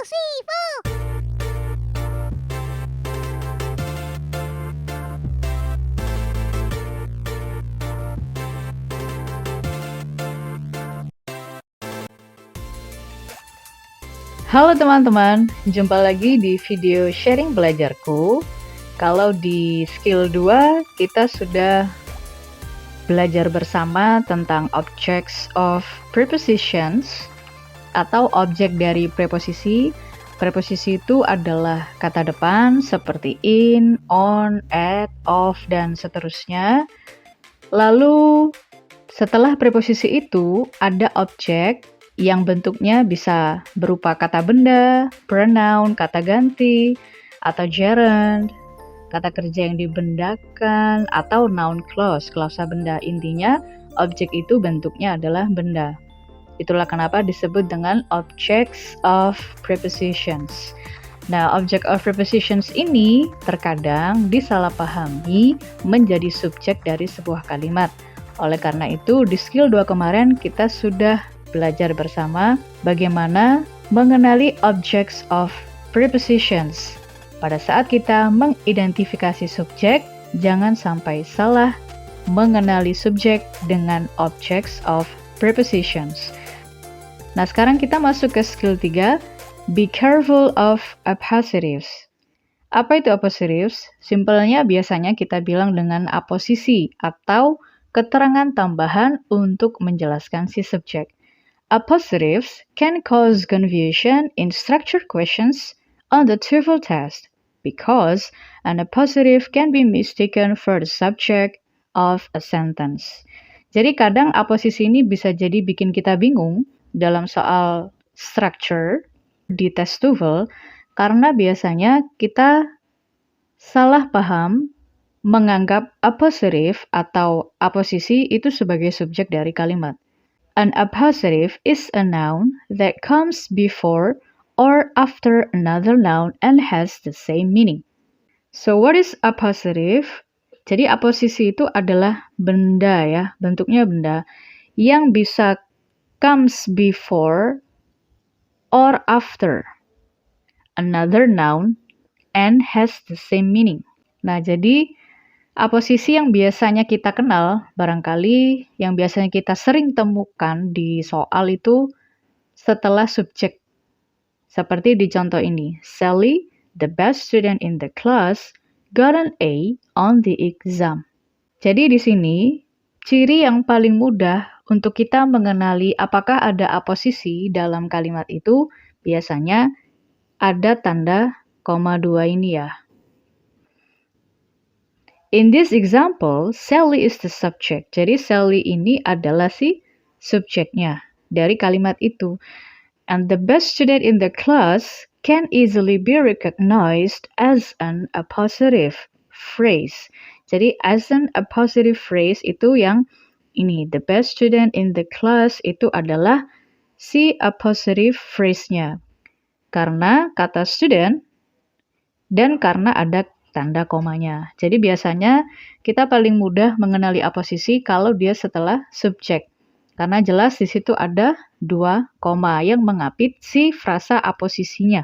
three, four. Halo teman-teman, jumpa lagi di video sharing belajarku. Kalau di skill 2, kita sudah belajar bersama tentang objects of prepositions atau objek dari preposisi. Preposisi itu adalah kata depan seperti in, on, at, of, dan seterusnya. Lalu setelah preposisi itu ada objek yang bentuknya bisa berupa kata benda, pronoun, kata ganti, atau gerund, kata kerja yang dibendakan, atau noun clause, klausa benda. Intinya, objek itu bentuknya adalah benda. Itulah kenapa disebut dengan objects of prepositions. Nah, object of prepositions ini terkadang disalahpahami menjadi subjek dari sebuah kalimat. Oleh karena itu, di skill 2 kemarin kita sudah belajar bersama bagaimana mengenali objects of prepositions. Pada saat kita mengidentifikasi subjek, jangan sampai salah mengenali subjek dengan objects of prepositions. Nah, sekarang kita masuk ke skill 3, be careful of appositives. Apa itu appositives? Simpelnya biasanya kita bilang dengan aposisi atau keterangan tambahan untuk menjelaskan si subjek. Appositives can cause confusion in structured questions on the TOEFL test because an appositive can be mistaken for the subject of a sentence. Jadi kadang aposisi ini bisa jadi bikin kita bingung dalam soal structure di tes TOEFL karena biasanya kita salah paham menganggap appositive atau aposisi itu sebagai subjek dari kalimat. An appositive is a noun that comes before or after another noun and has the same meaning. So what is appositive? Jadi aposisi itu adalah benda ya, bentuknya benda yang bisa comes before or after another noun and has the same meaning. Nah, jadi aposisi yang biasanya kita kenal, barangkali yang biasanya kita sering temukan di soal itu setelah subjek. Seperti di contoh ini, Sally, the best student in the class, got an A on the exam. Jadi di sini, ciri yang paling mudah untuk kita mengenali apakah ada aposisi dalam kalimat itu, biasanya ada tanda koma 2 ini ya. In this example, Sally is the subject. Jadi Sally ini adalah si subjeknya dari kalimat itu. And the best student in the class can easily be recognized as an appositive phrase. Jadi as an appositive phrase itu yang ini, the best student in the class itu adalah si appositive phrase-nya. Karena kata student dan karena ada tanda komanya. Jadi biasanya kita paling mudah mengenali aposisi kalau dia setelah subjek. Karena jelas di situ ada 2 koma yang mengapit si frasa aposisinya.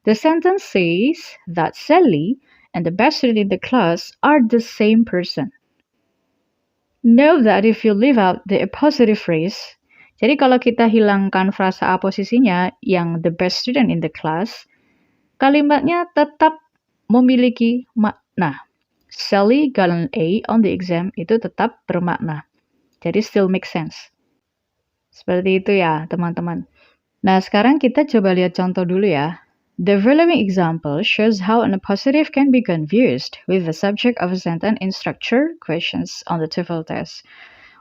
The sentence says that Sally and the best student in the class are the same person. Know that if you leave out the appositive phrase, jadi kalau kita hilangkan frasa aposisinya yang the best student in the class, kalimatnya tetap memiliki makna. Sally got an A on the exam itu tetap bermakna. Jadi still make sense. Seperti itu ya teman-teman. Nah sekarang kita coba lihat contoh dulu ya. The following example shows how an appositive can be confused with the subject of a sentence in structure questions on the TOEFL test.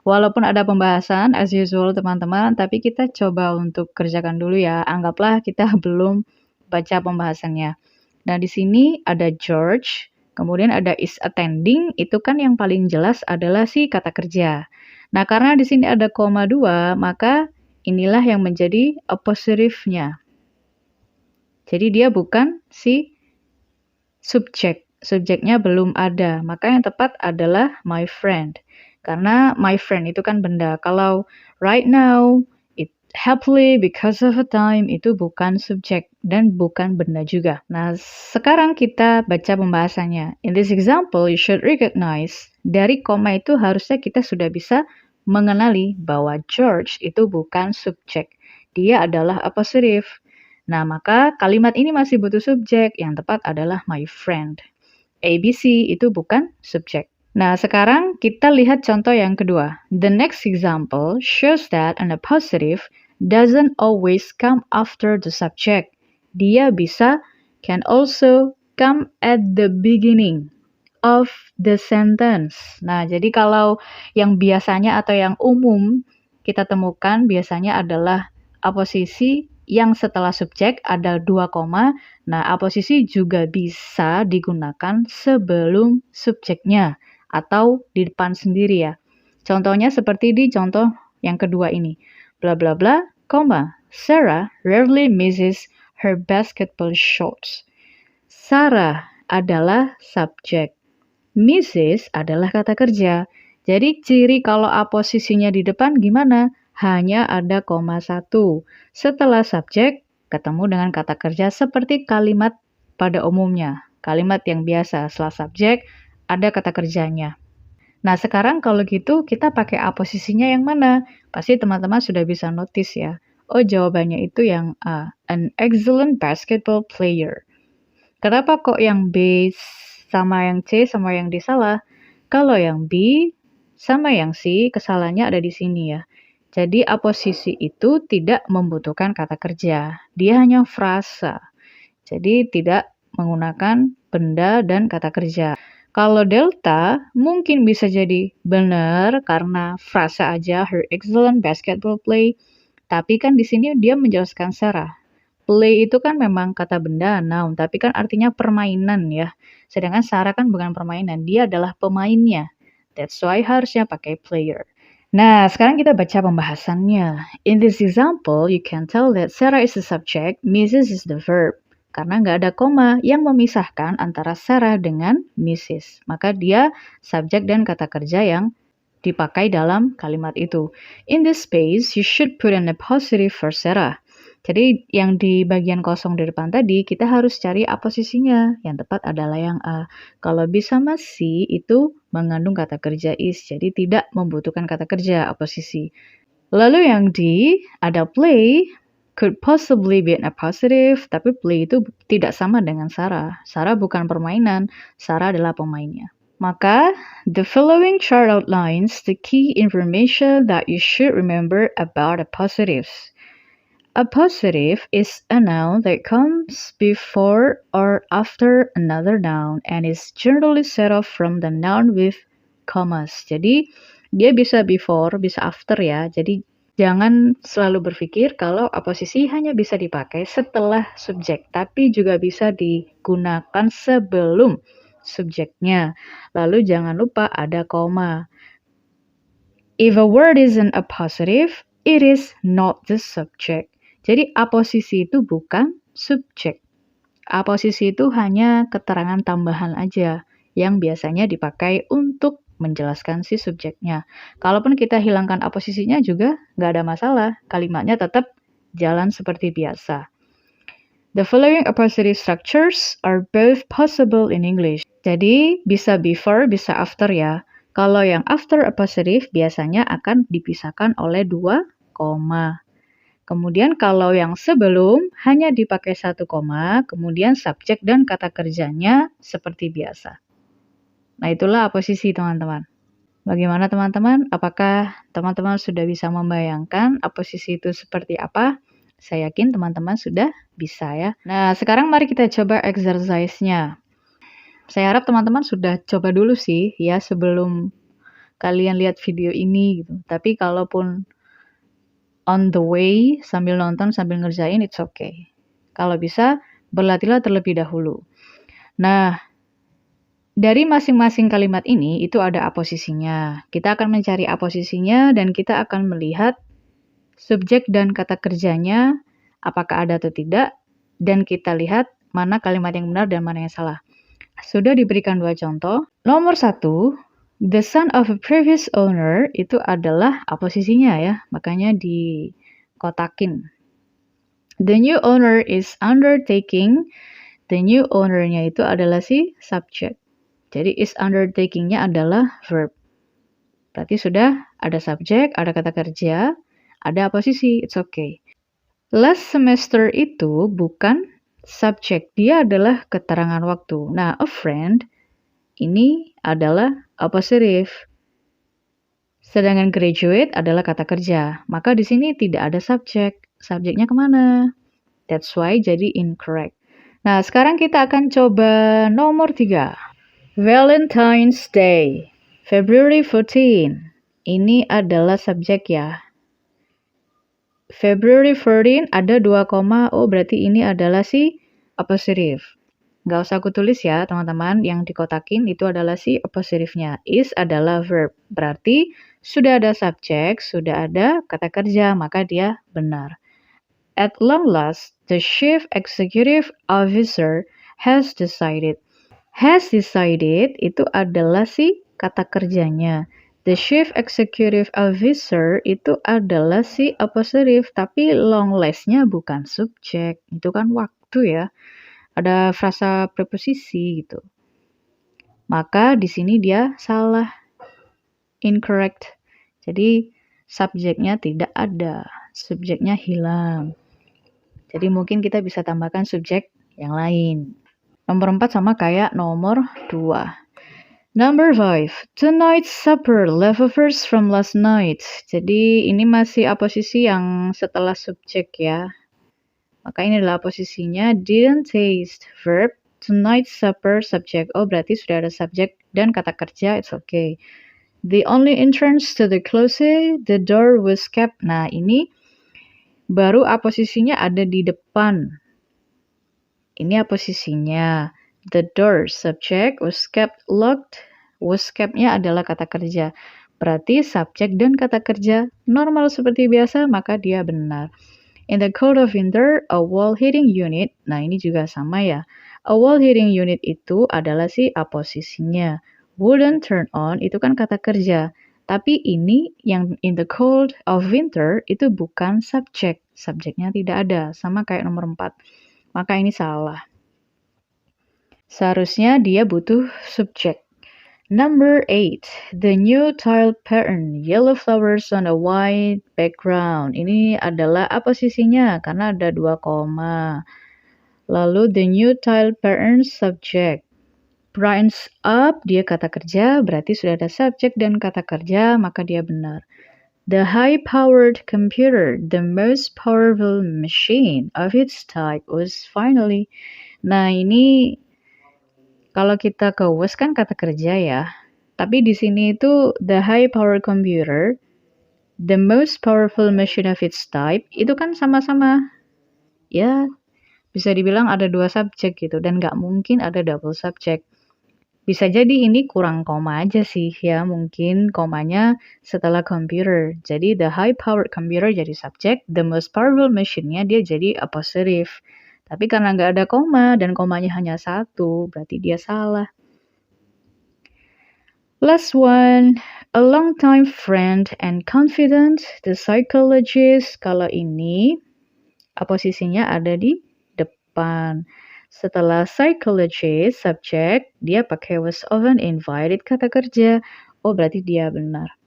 Walaupun ada pembahasan as usual teman-teman, tapi kita coba untuk kerjakan dulu ya. Anggaplah kita belum baca pembahasannya. Nah, di sini ada George, kemudian ada is attending, itu kan yang paling jelas adalah si kata kerja. Nah, karena di sini ada koma 2, maka inilah yang menjadi appositive-nya. Jadi dia bukan si subjek. Subjeknya belum ada, maka yang tepat adalah my friend. Karena my friend itu kan benda. Kalau right now, happily because of a time itu bukan subjek dan bukan benda juga. Nah, sekarang kita baca pembahasannya. In this example, you should recognize dari koma itu harusnya kita sudah bisa mengenali bahwa George itu bukan subjek. Dia adalah appositive. Nah, maka kalimat ini masih butuh subjek. Yang tepat adalah my friend. ABC itu bukan subjek. Nah, sekarang kita lihat contoh yang kedua. The next example shows that an appositive doesn't always come after the subject. Dia bisa can also come at the beginning of the sentence. Nah, jadi kalau yang biasanya atau yang umum kita temukan biasanya adalah aposisi yang setelah subjek ada 2 koma. Nah, aposisi juga bisa digunakan sebelum subjeknya atau di depan sendiri ya. Contohnya seperti di contoh yang kedua ini. Bla bla bla, koma. Sarah rarely misses her basketball shots. Sarah adalah subjek. Mrs. adalah kata kerja. Jadi ciri kalau aposisinya di depan gimana? Hanya ada koma 1. Setelah subjek, ketemu dengan kata kerja seperti kalimat pada umumnya. Kalimat yang biasa, setelah subjek, ada kata kerjanya. Nah, sekarang kalau gitu kita pakai aposisinya yang mana? Pasti teman-teman sudah bisa notice ya. Oh, jawabannya itu yang A, an excellent basketball player. Kenapa kok yang B sama yang C sama yang D salah? Kalau yang B sama yang C, kesalahannya ada di sini ya. Jadi aposisi itu tidak membutuhkan kata kerja. Dia hanya frasa. Jadi tidak menggunakan benda dan kata kerja. Kalau delta mungkin bisa jadi benar karena frasa aja her excellent basketball play. Tapi kan di sini dia menjelaskan Sarah. Play itu kan memang kata benda, noun, tapi kan artinya permainan ya. Sedangkan Sarah kan bukan permainan, dia adalah pemainnya. That's why harusnya pakai player. Nah, sekarang kita baca pembahasannya. In this example, you can tell that Sarah is the subject, Mrs. is the verb. Karena nggak ada koma yang memisahkan antara Sarah dengan Mrs. Maka dia subjek dan kata kerja yang dipakai dalam kalimat itu. In this space, you should put an appositive for Sarah. Jadi yang di bagian kosong di depan tadi, kita harus cari aposisinya. Yang tepat adalah yang A. Kalau B sama C itu mengandung kata kerja is, jadi tidak membutuhkan kata kerja aposisi. Lalu yang D, ada play, could possibly be an appositive, tapi play itu tidak sama dengan Sarah. Sarah bukan permainan, Sarah adalah pemainnya. Maka, the following chart outlines the key information that you should remember about appositives. Appositive is a noun that comes before or after another noun and is generally set off from the noun with commas. Jadi, dia bisa before, bisa after ya. Jadi, jangan selalu berpikir kalau aposisi hanya bisa dipakai setelah subjek, tapi juga bisa digunakan sebelum subjeknya. Lalu jangan lupa ada koma. If a word is an appositive, it is not the subject. Jadi aposisi itu bukan subjek. Aposisi itu hanya keterangan tambahan aja yang biasanya dipakai untuk menjelaskan si subjeknya. Kalaupun kita hilangkan aposisinya juga nggak ada masalah. Kalimatnya tetap jalan seperti biasa. The following appositive structures are both possible in English. Jadi bisa before, bisa after ya. Kalau yang after appositive biasanya akan dipisahkan oleh 2 koma. Kemudian kalau yang sebelum hanya dipakai 1 koma, kemudian subjek dan kata kerjanya seperti biasa. Nah, itulah aposisi teman-teman. Bagaimana teman-teman? Apakah teman-teman sudah bisa membayangkan aposisi itu seperti apa? Saya yakin teman-teman sudah bisa ya. Nah, sekarang mari kita coba exercise-nya. Saya harap teman-teman sudah coba dulu sih ya sebelum kalian lihat video ini gitu. Tapi kalaupun on the way, sambil nonton, sambil ngerjain, it's okay. Kalau bisa, berlatihlah terlebih dahulu. Nah, dari masing-masing kalimat ini, itu ada aposisinya. Kita akan mencari aposisinya, dan kita akan melihat subjek dan kata kerjanya, apakah ada atau tidak, dan kita lihat mana kalimat yang benar dan mana yang salah. Sudah diberikan 2 contoh. Nomor 1, the son of a previous owner itu adalah aposisinya ya, makanya di kotakin. The new owner is undertaking. The new owner-nya itu adalah si subject. Jadi is undertaking-nya adalah verb. Berarti sudah ada subjek, ada kata kerja, ada posisi, it's okay. Last semester itu bukan subjek, dia adalah keterangan waktu. Nah, a friend ini adalah appositive. Sedangkan graduate adalah kata kerja. Maka di sini tidak ada subjek. Subjeknya kemana? That's why jadi incorrect. Nah, sekarang kita akan coba nomor 3. Valentine's Day, February 14. Ini adalah subjek ya. February 14 ada 2 koma, oh berarti ini adalah si appositive. Nggak usah aku tulis ya teman-teman, yang dikotakin itu adalah si appositive-nya. Is adalah verb, berarti sudah ada subjek, sudah ada kata kerja, maka dia benar. At long last, the chief executive officer has decided. Has decided itu adalah si kata kerjanya. The chief executive officer itu adalah si appositive, tapi long last-nya bukan subjek. Itu kan waktu ya. Ada frasa preposisi gitu. Maka di sini dia salah. Incorrect. Jadi subjeknya tidak ada. Subjeknya hilang. Jadi mungkin kita bisa tambahkan subjek yang lain. Nomor 4 sama kayak nomor 2. Number 5. Tonight's supper leftovers from last night. Jadi ini masih posisi yang setelah subjek ya. Maka ini adalah posisinya didn't taste verb, tonight's supper subject. Oh berarti sudah ada subjek dan kata kerja, it's okay. The only entrance to the closet, the door was kept. Nah ini baru posisinya ada di depan. Ini posisinya. The door subject was kept locked. Was kept-nya adalah kata kerja. Berarti subjek dan kata kerja normal seperti biasa, maka dia benar. In the cold of winter, a wall heating unit. Nah, ini juga sama ya. A wall heating unit itu adalah si posisinya. Wouldn't turn on itu kan kata kerja. Tapi ini yang in the cold of winter itu bukan subjek. Subjeknya tidak ada. Sama kayak nomor 4. Maka ini salah. Seharusnya dia butuh subjek. Number 8. The new tile pattern, yellow flowers on a white background. Ini adalah posisinya karena ada 2 koma. Lalu the new tile pattern subject. Brightens up, dia kata kerja, berarti sudah ada subjek dan kata kerja, maka dia benar. The high-powered computer, the most powerful machine of its type was finally. Nah, ini kalau kita ke was kan kata kerja ya. Tapi di sini itu the high-powered computer, the most powerful machine of its type, itu kan sama-sama. Ya, bisa dibilang ada 2 subjek gitu. Dan nggak mungkin ada double subjek. Bisa jadi ini kurang koma aja sih ya. Mungkin komanya setelah computer. Jadi the high-powered computer jadi subjek, the most powerful machine-nya dia jadi appositive. Tapi karena nggak ada koma dan komanya hanya 1, berarti dia salah. Last one, a long-time friend and confidant, the psychologist. Kalau ini, posisinya ada di depan. Setelah psychologist, subject, dia pakai was often invited kata kerja. Oh, berarti dia benar.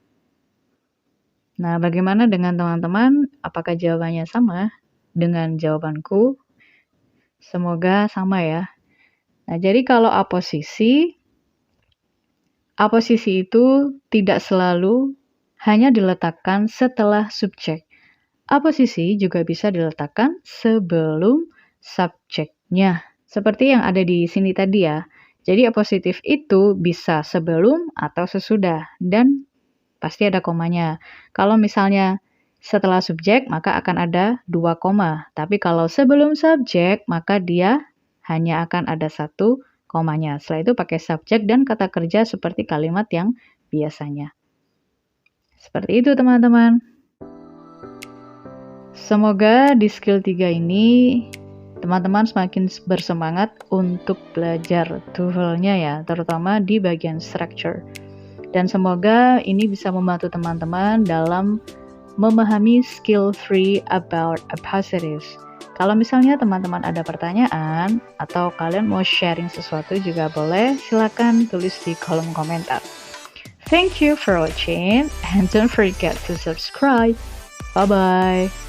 Nah, bagaimana dengan teman-teman? Apakah jawabannya sama dengan jawabanku? Semoga sama ya. Nah, jadi kalau aposisi itu tidak selalu hanya diletakkan setelah subjek. Aposisi juga bisa diletakkan sebelum subjeknya. Seperti yang ada di sini tadi ya. Jadi apositif itu bisa sebelum atau sesudah dan pasti ada komanya. Kalau misalnya setelah subjek, maka akan ada 2 koma. Tapi kalau sebelum subjek, maka dia hanya akan ada 1 komanya. Setelah itu pakai subjek dan kata kerja seperti kalimat yang biasanya. Seperti itu teman-teman. Semoga di skill 3 ini, teman-teman semakin bersemangat untuk belajar TOEFL-nya ya, terutama di bagian structure. Dan semoga ini bisa membantu teman-teman dalam memahami skill 3 about a positive. Kalau misalnya teman-teman ada pertanyaan atau kalian mau sharing sesuatu juga boleh, silakan tulis di kolom komentar. Thank you for watching and don't forget to subscribe. Bye-bye.